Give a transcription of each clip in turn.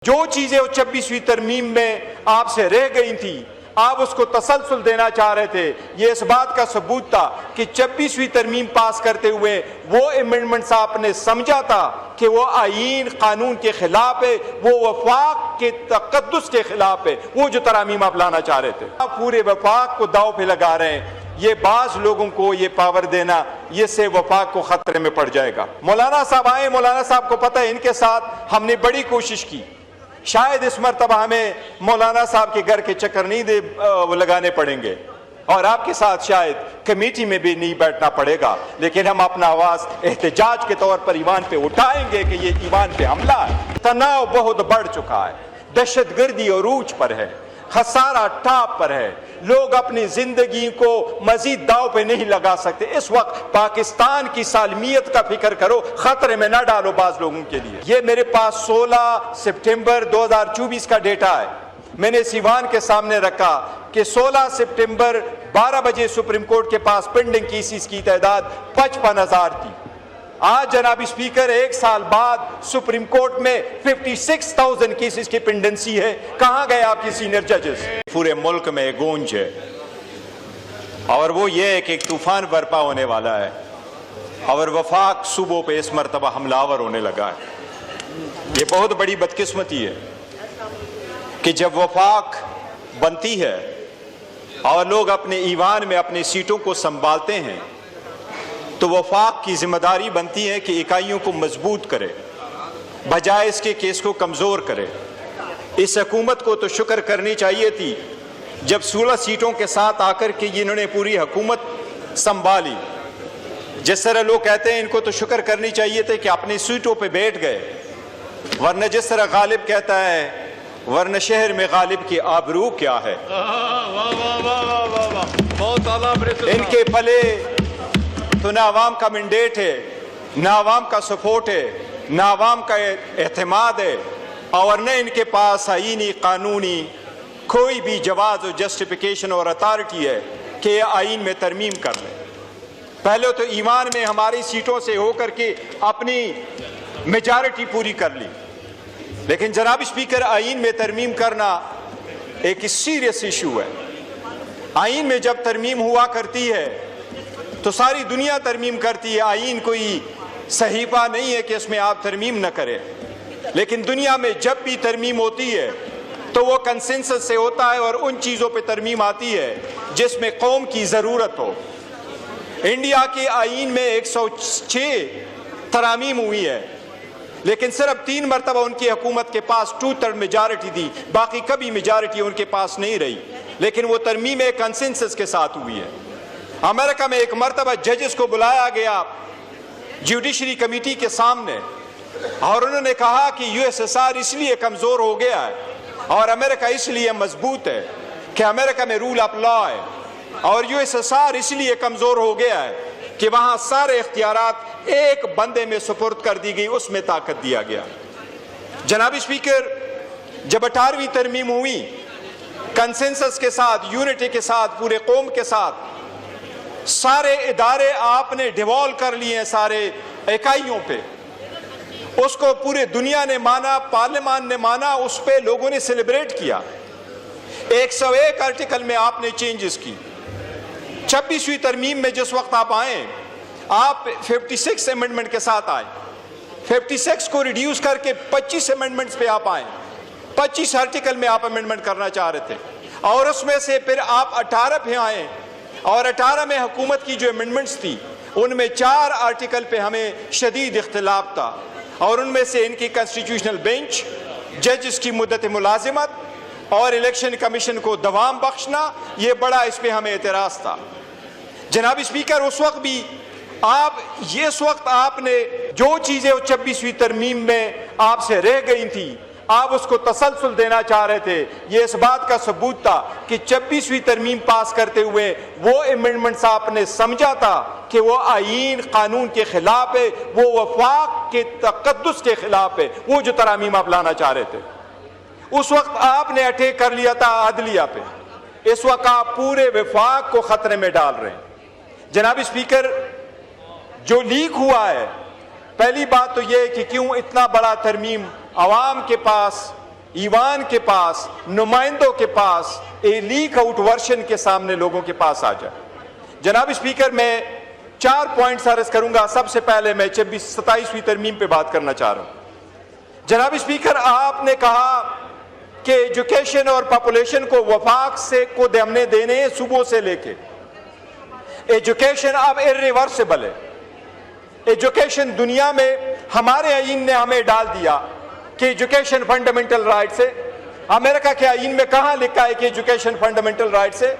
जो चीजें 26वीं तरमीम में आपसे रह गई थी, आप उसको तसलसल देना चाह रहे थे। ये इस बात का सबूत था कि 26वीं तरमीम पास करते हुए वो अमेंडमेंट्स आपने समझा था कि वो आईन कानून के खिलाफ है, वो वफाक के तकद्दुस के खिलाफ है, वो जो तरामीम आप लाना चाह रहे थे। आप पूरे वफाक को दाव पे लगा रहे हैं। ये बाज लोगों को ये पावर देना, ये से वफाक को खतरे में पड़ जाएगा। मौलाना साहब आए, मौलाना साहब को पता है इनके साथ हमने बड़ी कोशिश की। शायद इस मरतबा हमें मौलाना साहब के घर के चक्कर नहीं लगाने पड़ेंगे और आपके साथ शायद कमेटी में भी नहीं बैठना पड़ेगा, लेकिन हम अपना आवाज एहतजाज के तौर पर ईवान पे उठाएंगे कि ये ईवान पे हमला है। तनाव बहुत बढ़ चुका है, दहशतगर्दी अरूज पर है, खसारा टाप पर है, लोग अपनी जिंदगी को मजीद दाव पे नहीं लगा सकते। इस वक्त पाकिस्तान की सालमियत का फिक्र करो, खतरे में ना डालो बाज लोगों के लिए। ये मेरे पास 16 सितंबर 2024 का डेटा है, मैंने सिवान के सामने रखा कि 16 सितंबर 12 बजे सुप्रीम कोर्ट के पास पेंडिंग केसेस की तादाद 55,000 थी। आज जनाब स्पीकर, एक साल बाद सुप्रीम कोर्ट में 56,000 केसेस की पेंडेंसी है। कहां गए आपके सीनियर जजेस? पूरे मुल्क में गूंज है और वो ये है कि एक तूफान बर्पा होने वाला है और वफाक सूबों पे इस मरतबा हमलावर होने लगा है। ये बहुत बड़ी बदकिस्मती है कि जब वफाक बनती है और लोग अपने ईवान में अपनी सीटों को संभालते हैं तो वफाक की जिम्मेदारी बनती है कि इकाइयों को मजबूत करे बजाय इसके केस को कमज़ोर करे। इस हुकूमत को तो शुक्र करनी चाहिए थी जब 16 सीटों के साथ आकर के इन्होंने पूरी हुकूमत संभाली। जिस तरह लोग कहते हैं इनको तो शुक्र करनी चाहिए थी कि अपनी सीटों पे बैठ गए, वरना जिस तरह गालिब कहता है, वरना शहर में गालिब की आबरू क्या है। इनके पले तो ना आवाम का मैंडेट है, ना आवाम का सपोर्ट है, ना आवाम का एतमाद है और न इनके पास आईनी कानूनी कोई भी जवाज और जस्टिफिकेशन और अथॉरिटी है कि आईन में तरमीम कर ले। पहले तो ईमान में हमारी सीटों से होकर के अपनी मेजॉरिटी पूरी कर ली, लेकिन जनाब स्पीकर, आईन में तरमीम करना एक सीरियस इशू है। आईन में जब तरमीम हुआ करती है तो सारी दुनिया तरमीम करती है। आईन कोई सहीफा नहीं है कि इसमें आप तरमीम न करें, लेकिन दुनिया में जब भी तरमीम होती है तो वो कंसेंसस से होता है और उन चीज़ों पे तरमीम आती है जिसमें कौम की ज़रूरत हो। इंडिया के आईन में 106 तरामीम हुई है, लेकिन सिर्फ 3 मरतबा उनकी हुकूमत के पास 2/3 मेजॉरिटी थी, बाकी कभी मेजॉरिटी उनके पास नहीं रही, लेकिन वो तरमीम एक कंसेंसस के साथ हुई है। अमेरिका में एक मरतबा जजेस को बुलाया गया जुडिशरी कमेटी के सामने और उन्होंने कहा कि यूएसएसआर इसलिए कमज़ोर हो गया है और अमेरिका इसलिए मजबूत है कि अमेरिका में रूल ऑफ लॉ है, और यूएसएसआर इसलिए कमज़ोर हो गया है कि वहाँ सारे इख्तियारात एक बंदे में सुपुर्द कर दी गई, उसमें ताकत दिया गया। जनाब स्पीकर, जब 18वीं तरमीम हुई कंसेंसस के साथ, यूनिटी के साथ, पूरे कौम के साथ, सारे इदारे आपने डिवॉल्व कर लिए हैं सारे इकाइयों पे, उसको पूरे दुनिया ने माना, पार्लियामान ने माना, उस पे लोगों ने सेलिब्रेट किया। 101 आर्टिकल में आपने चेंजेस की। 26वीं तरमीम में जिस वक्त आप आए, आप 56 अमेंडमेंट के साथ आए, 56 को रिड्यूस करके 25 अमेंडमेंट्स पे आप आए। 25 आर्टिकल में आप अमेंडमेंट करना चाह रहे थे और उसमें से फिर आप 18 पे आए और 18 में हुकूमत की जो अमेंडमेंट्स थी उनमें 4 आर्टिकल पे हमें शदीद इख्तिलाफ था और उनमें से इनकी कॉन्स्टिट्यूशनल बेंच, जजेस की मुद्दत मुलाजिमत और इलेक्शन कमीशन को दवाम बख्शना, ये बड़ा इस पे हमें एतराज़ था। जनाब स्पीकर, उस वक्त भी इस वक्त आपने जो चीज़ें 26वीं तरमीम में आपसे रह गई थी, आप उसको तसलसल देना चाह रहे थे। ये इस बात का सबूत था कि 26वीं तरमीम पास करते हुए वो अमेंडमेंट्स आपने समझा था कि वो आईन कानून के खिलाफ है, वो वफाक के तकद्दुस के खिलाफ है, वो जो तरामीम आप लाना चाह रहे थे। उस वक्त आपने अटैक कर लिया था आदलिया पे, इस वक्त आप पूरे वफाक को खतरे में डाल रहे हैं। जनाब स्पीकर, जो लीक हुआ है, पहली बात तो यह है कि क्यों इतना बड़ा तरमीम आवाम के पास ईवान के पास, नुमाइंदों के पास ए लीक आउट वर्शन के सामने लोगों के पास आ जाए। जनाब स्पीकर, मैं 4 पॉइंट्स अर्ज करूंगा। सबसे पहले मैं 27वीं तरमीम पे बात करना चाह रहा हूं। जनाब स्पीकर, आपने कहा कि एजुकेशन और पॉपुलेशन को वफाक से को हमने देने हैं सूबों से लेके। एजुकेशन अब इर्रिवर्सिबल है। एजुकेशन दुनिया में हमारे आईन ने हमें डाल दिया कि एजुकेशन फंडामेंटल राइट्स है। अमेरिका के आईन में कहां लिखा है कि एजुकेशन फंडामेंटल राइट्स है?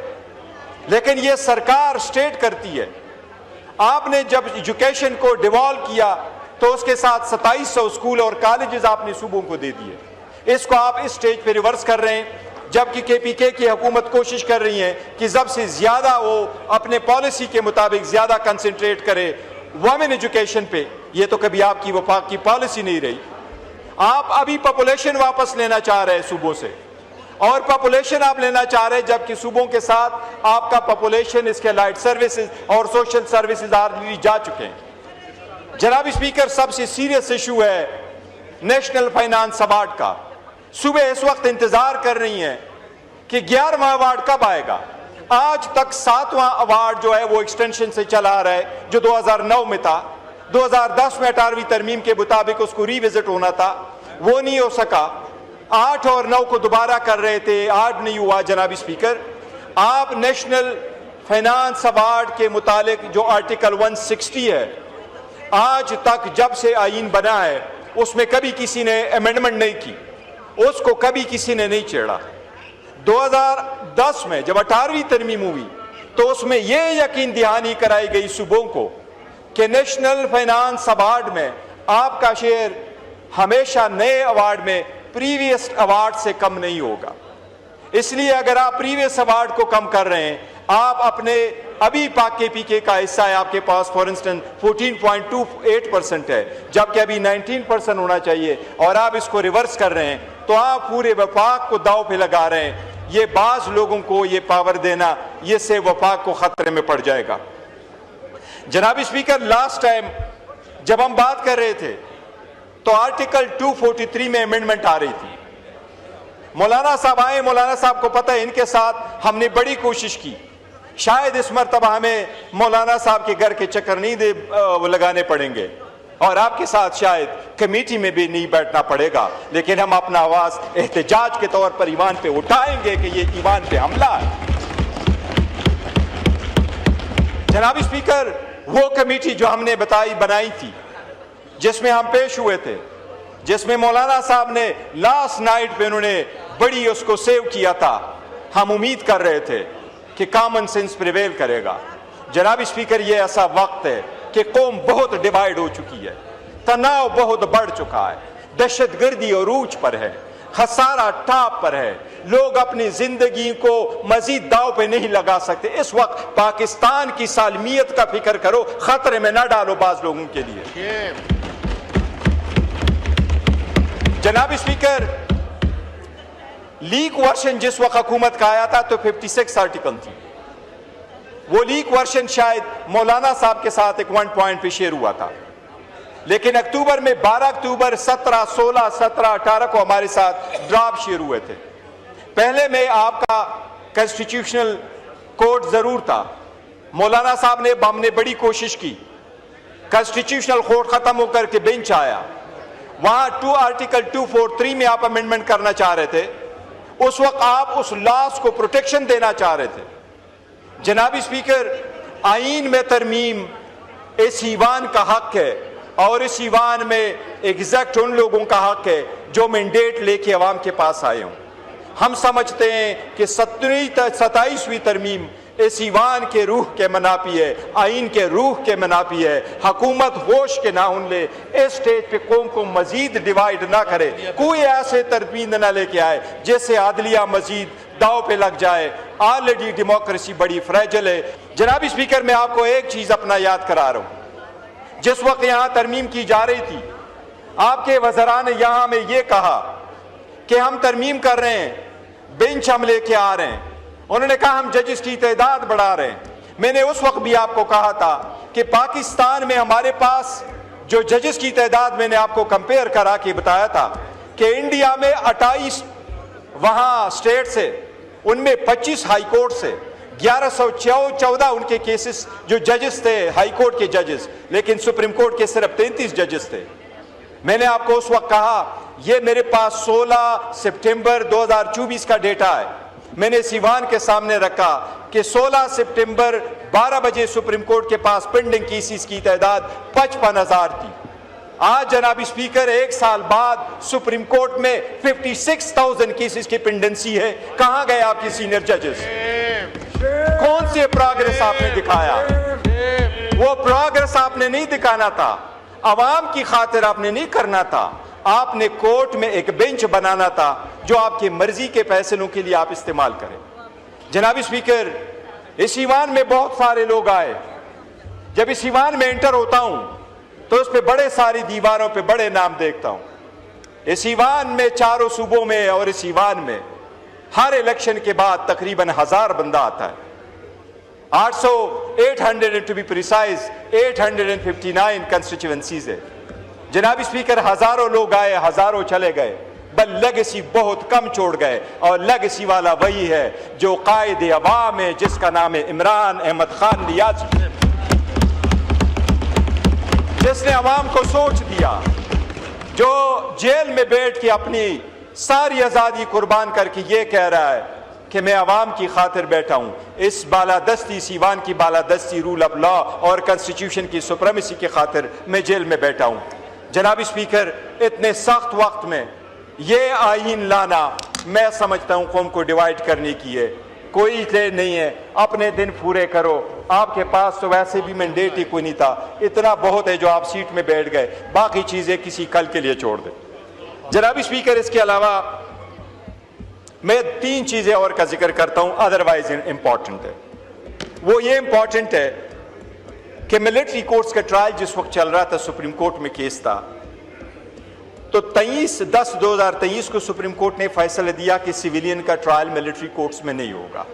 लेकिन यह सरकार स्टेट करती है। आपने जब एजुकेशन को डिवॉल्व किया तो उसके साथ 2700 स्कूल और कॉलेजेस आपने सूबों को दे दिए। इसको आप इस स्टेज पे रिवर्स कर रहे हैं, जबकि केपीके की हुकूमत कोशिश कर रही है कि जब से ज्यादा वो अपने पॉलिसी के मुताबिक ज्यादा कंसंट्रेट करे वुमेन एजुकेशन पे। ये तो कभी आपकी वफाक की पॉलिसी नहीं रही। आप अभी पॉपुलेशन वापस लेना चाह रहे हैं सूबों से, और पॉपुलेशन आप लेना चाह रहे हैं जबकि सूबों के साथ आपका पॉपुलेशन, इसके लाइट सर्विसेज और सोशल सर्विसेज ऑलरेडी जा चुके हैं। जनाब स्पीकर, सबसे सीरियस इशू है नेशनल फाइनेंस अवार्ड का। सुबह इस वक्त इंतजार कर रही हैं कि 11वां अवार्ड कब आएगा। आज तक 7वां अवार्ड जो है वो एक्सटेंशन से चला आ रहा है, जो 2009 में था। 2010 में 18वीं तरमीम के मुताबिक उसको रिविजिट होना था, वो नहीं हो सका। 8 और 9 को दोबारा कर रहे थे, 8 नहीं हुआ। जनाब स्पीकर, आप नेशनल फाइनेंस अवार्ड के मुतालिक जो आर्टिकल 160 है, आज तक जब से आईन बना है उसमें कभी किसी ने अमेंडमेंट नहीं की, उसको कभी किसी ने नहीं छेड़ा। 2010 में जब 18वीं तरमीम हुई तो उसमें यह यकीन दहानी कराई गई सूबों को कि नेशनल फाइनेंस अवार्ड में आपका शेयर हमेशा नए अवार्ड में प्रीवियस अवार्ड से कम नहीं होगा। इसलिए अगर आप प्रीवियस अवार्ड को कम कर रहे हैं, आप अपने अभी पाक केपीके का हिस्सा है आपके पास फॉर इंस्टेंस 14.28% है, जबकि अभी 19% होना चाहिए, और आप इसको रिवर्स कर रहे हैं, तो आप पूरे वफाक को दाव पे लगा रहे हैं। ये बाज लोगों को ये पावर देना, ये से वफाक को खतरे में पड़ जाएगा। जनाब स्पीकर, लास्ट टाइम जब हम बात कर रहे थे तो आर्टिकल 243 में अमेंडमेंट आ रही थी। मौलाना साहब आए, मौलाना साहब को पता है इनके साथ हमने बड़ी कोशिश की। शायद इस मरतबा हमें मौलाना साहब के घर के चक्कर नहीं लगाने पड़ेंगे और आपके साथ शायद कमेटी में भी नहीं बैठना पड़ेगा, लेकिन हम अपना आवाज एहतजाज के तौर पर ईवान पे उठाएंगे कि ये ईवान पे हमला है। जनाब स्पीकर, वो कमेटी जो हमने बनाई थी, जिसमें हम पेश हुए थे, जिसमें मौलाना साहब ने लास्ट नाइट पे उन्होंने बड़ी उसको सेव किया था, हम उम्मीद कर रहे थे कि कॉमन सेंस प्रिवेल करेगा। जनाब स्पीकर, ये ऐसा वक्त है कि कौम बहुत डिवाइड हो चुकी है, तनाव बहुत बढ़ चुका है, दहशतगर्दी अरूज पर है, खसारा टाप पर है, लोग अपनी जिंदगी को मजीद दाव पे नहीं लगा सकते। इस वक्त पाकिस्तान की सालमियत का फिक्र करो, खतरे में ना डालो बाज लोगों के लिए। जनाब स्पीकर, लीक वर्शन जिस वक्त हुकूमत का आया था तो 56 आर्टिकल थी। वो लीक वर्शन शायद मौलाना साहब के साथ एक 1 पॉइंट पे शेयर हुआ था, लेकिन अक्टूबर में 12 अक्टूबर 17, 16, 17, 18 को हमारे साथ ड्राफ्ट शेयर हुए थे। पहले में आपका कॉन्स्टिट्यूशनल कोर्ट जरूर था, मौलाना साहब ने, हमने बड़ी कोशिश की, कॉन्स्टिट्यूशनल कोर्ट खत्म होकर के बेंच आया, वहां आर्टिकल 243 में आप अमेंडमेंट करना चाह रहे थे। उस वक्त आप उस लॉस को प्रोटेक्शन देना चाह रहे थे। जनाब स्पीकर, आईन में तरमीम इस ईवान का हक है, और इस ईवान में एग्जैक्ट उन लोगों का हक है जो मैंडेट लेके अवाम के पास आए हों। हम समझते हैं कि 27वीं तरमीम इस ईवान के रूह के मनाफी है, आइन के रूह के मनाफी है। हुकूमत होश के नाउन ले, इस स्टेज पे कौम को मजीद डिवाइड ना करे, कोई ऐसे तरमीम ना लेके आए जिससे आदलिया मजीद दाव पे लग जाए। ऑलरेडी डेमोक्रेसी बड़ी फ्रेजल है। जनाब स्पीकर, मैं आपको एक चीज अपना याद करा रहा हूं। जिस वक्त यहां तरमीम की जा रही थी, आपके वज़रा ने यहां में ये कहा कि हम तरमीम कर रहे हैं, बेंच हम लेके आ रहे हैं। उन्होंने कहा हम जजेस की तादाद बढ़ा रहे हैं। मैंने उस वक्त भी आपको कहा था कि पाकिस्तान में हमारे पास जो जजेस की तादाद, मैंने आपको कंपेयर करा के बताया था कि इंडिया में 28 वहां स्टेट से, उनमें 25 हाई कोर्ट से 1114 उनके केसेस जो जजेस थे हाई कोर्ट के जजेस, लेकिन सुप्रीम कोर्ट के सिर्फ 33 जजेस थे। मैंने आपको उस वक्त कहा ये मेरे पास 16 सितंबर 2024 का डेटा है। मैंने सीवान के सामने रखा कि 16 सितंबर 12 बजे सुप्रीम कोर्ट के पास पेंडिंग केसेस की तादाद 55,000 थी। आज जनाब स्पीकर 1 साल बाद सुप्रीम कोर्ट में 56,000 केसेस की पेंडेंसी है। कहां गए आपके सीनियर जजेस? कौन से प्रोग्रेस आपने दिखाया? वो प्रोग्रेस आपने नहीं दिखाना था, अवाम की खातिर आपने नहीं करना था। आपने कोर्ट में एक बेंच बनाना था जो आपकी मर्जी के फैसलों के लिए आप इस्तेमाल करें। जनाब स्पीकर, इस ईवान में बहुत सारे लोग आए। जब इस ईवान में एंटर होता हूं तो उस पे बड़े सारी दीवारों पे बड़े नाम देखता हूं। इस ईवान में चारों सूबों में और इस ईवान में हर इलेक्शन के बाद तकरीबन 1000 बंदा आता है। 800 टू बी प्रिसाइज 859 कंस्टिट्यूएंसीज है। जनाब स्पीकर, हजारों लोग आए, हजारों चले गए, बल लेगेसी बहुत कम छोड़ गए, और लेगेसी वाला वही है जो कायदे अवाम है, जिसका नाम है इमरान अहमद खान नियाज़ी, जिसने अवाम को सोच दिया, जो जेल में बैठ के अपनी सारी आज़ादी कुर्बान करके ये कह रहा है कि मैं अवाम की खातिर बैठा हूं। इस बालादस्ती, सीवान की बालादस्ती, रूल ऑफ लॉ और कॉन्स्टिट्यूशन की सुप्रीमेसी की खातिर मैं जेल में बैठा हूं। जनाब स्पीकर, इतने सख्त वक्त में ये आईन लाना मैं समझता हूं कौम को डिवाइड करने की है। कोई देर नहीं है, अपने दिन पूरे करो। आपके पास तो वैसे भी मैंडेट ही कोई नहीं था, इतना बहुत है जो आप सीट में बैठ गए, बाकी चीजें किसी कल के लिए छोड़ दें। जनाब स्पीकर, इसके अलावा मैं 3 चीजें और का जिक्र करता हूं, अदरवाइज इंपॉर्टेंट है। वो ये इंपॉर्टेंट है कि मिलिट्री कोर्ट्स का ट्रायल जिस वक्त चल रहा था, सुप्रीम कोर्ट में केस था, तो 23/10/2023 को सुप्रीम कोर्ट ने फैसला दिया कि सिविलियन का ट्रायल मिलिट्री कोर्ट्स में नहीं होगा।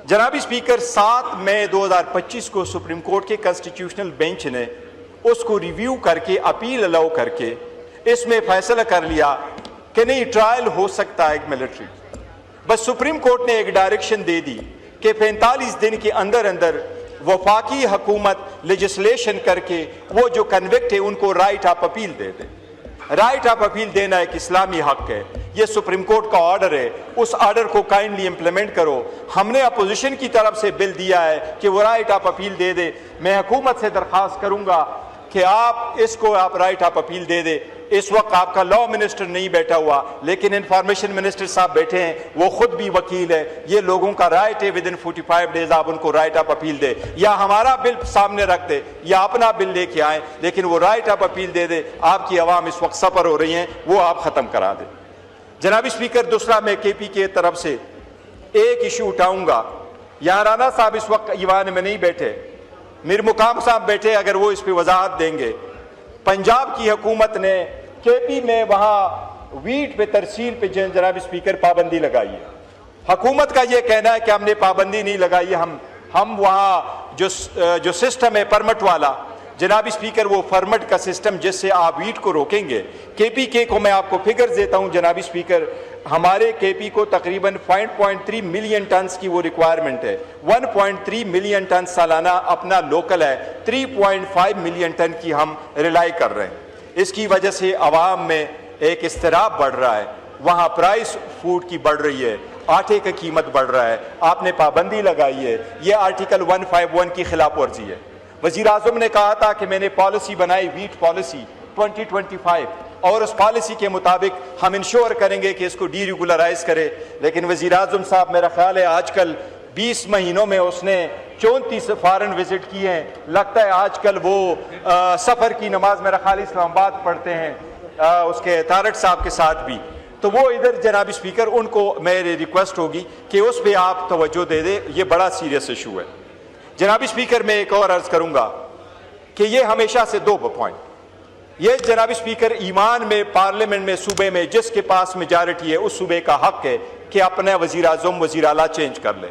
जनाब स्पीकर, 7 मई 2025 को सुप्रीम कोर्ट के कॉन्स्टिट्यूशनल बेंच ने उसको रिव्यू करके, अपील अलाउ करके इसमें फैसला कर लिया कि नहीं, ट्रायल हो सकता है मिलिट्री। बस सुप्रीम कोर्ट ने एक डायरेक्शन दे दी कि 45 दिन के अंदर अंदर वफाकी हुकूमत लेजिस्लेशन करके वो जो कन्विक्ट है उनको right of appeal they they. Right of appeal देना एक इस्लामी हक है, ये सुप्रीम कोर्ट का ऑर्डर है, उस ऑर्डर को काइंडली इंप्लीमेंट करो। हमने अपोजिशन की तरफ से बिल दिया है कि वो राइट ऑफ अपील दे दे। मैं हुकूमत से दरख्वास्त करूंगा कि आप इसको राइट ऑफ अपील दे दे। इस वक्त आपका लॉ मिनिस्टर नहीं बैठा हुआ, लेकिन इंफॉर्मेशन मिनिस्टर साहब बैठे हैं, वो खुद भी वकील है। ये लोगों का राइट है, विद इन 45 डेज आप उनको राइट ऑफ अपील दे, या हमारा बिल सामने रख दे या अपना बिल लेके आए, लेकिन वो राइट ऑफ अपील दे दे। आपकी आवाम इस वक्त सफर हो रही है, वो आप खत्म करा दे। जनाब स्पीकर, दूसरा मैं KP की तरफ से एक इशू उठाऊंगा। यहाँ राना साहब इस वक्त ईवान में नहीं बैठे, मीर मुकाम साहब बैठे, अगर वो इस पर वजाहत देंगे। पंजाब की हुकूमत ने KP में वहां वीट पे तरसील पे जनाब स्पीकर पाबंदी लगाई है। हुकूमत का ये कहना है कि हमने पाबंदी नहीं लगाई है, हम वहां जो सिस्टम है परमिट वाला, जनाब स्पीकर, वो परमिट का सिस्टम जिससे आप वीट को रोकेंगे। KPK को मैं आपको फिगर्स देता हूं जनाब स्पीकर, हमारे KP को तकरीबन 5.3 मिलियन टन की वो रिक्वायरमेंट है। 1.3 मिलियन टन सालाना अपना लोकल है, 3.5 मिलियन टन की हम रिलाई कर रहे हैं। इसकी वजह से आवाम में एक इस्तिराब बढ़ रहा है, वहाँ प्राइस फूड की बढ़ रही है, आटे की कीमत बढ़ रहा है, आपने पाबंदी लगाई है। ये आर्टिकल 151 की खिलाफ वर्जी है। वज़ीर आज़म ने कहा था कि मैंने पॉलिसी बनाई, वीट पॉलिसी 2025, और उस पॉलिसी के मुताबिक हम इंश्योर करेंगे कि इसको डीरेगुलराइज करे। लेकिन वज़ीर आज़म साहब, मेरा ख्याल है आजकल 20 महीनों में उसने 34 फॉरेन विजिट किए हैं। लगता है आजकल वो सफ़र की नमाज मेरा ख्याल इस्लामाबाद पढ़ते हैं, उसके तारक साहब के साथ भी। तो वो इधर जनाब स्पीकर, उनको मेरी रिक्वेस्ट होगी कि उस पर आप तवज्जो दे दे, ये बड़ा सीरियस इशू है। जनाब स्पीकर, मैं एक और अर्ज करूंगा कि ये हमेशा से 2 पॉइंट, ये जनाब स्पीकर, ईमान में, पार्लियामेंट में, सूबे में जिसके पास मेजॉरिटी है उस सूबे का हक है कि अपना वज़ीर आज़म, वज़ीर आला चेंज कर ले।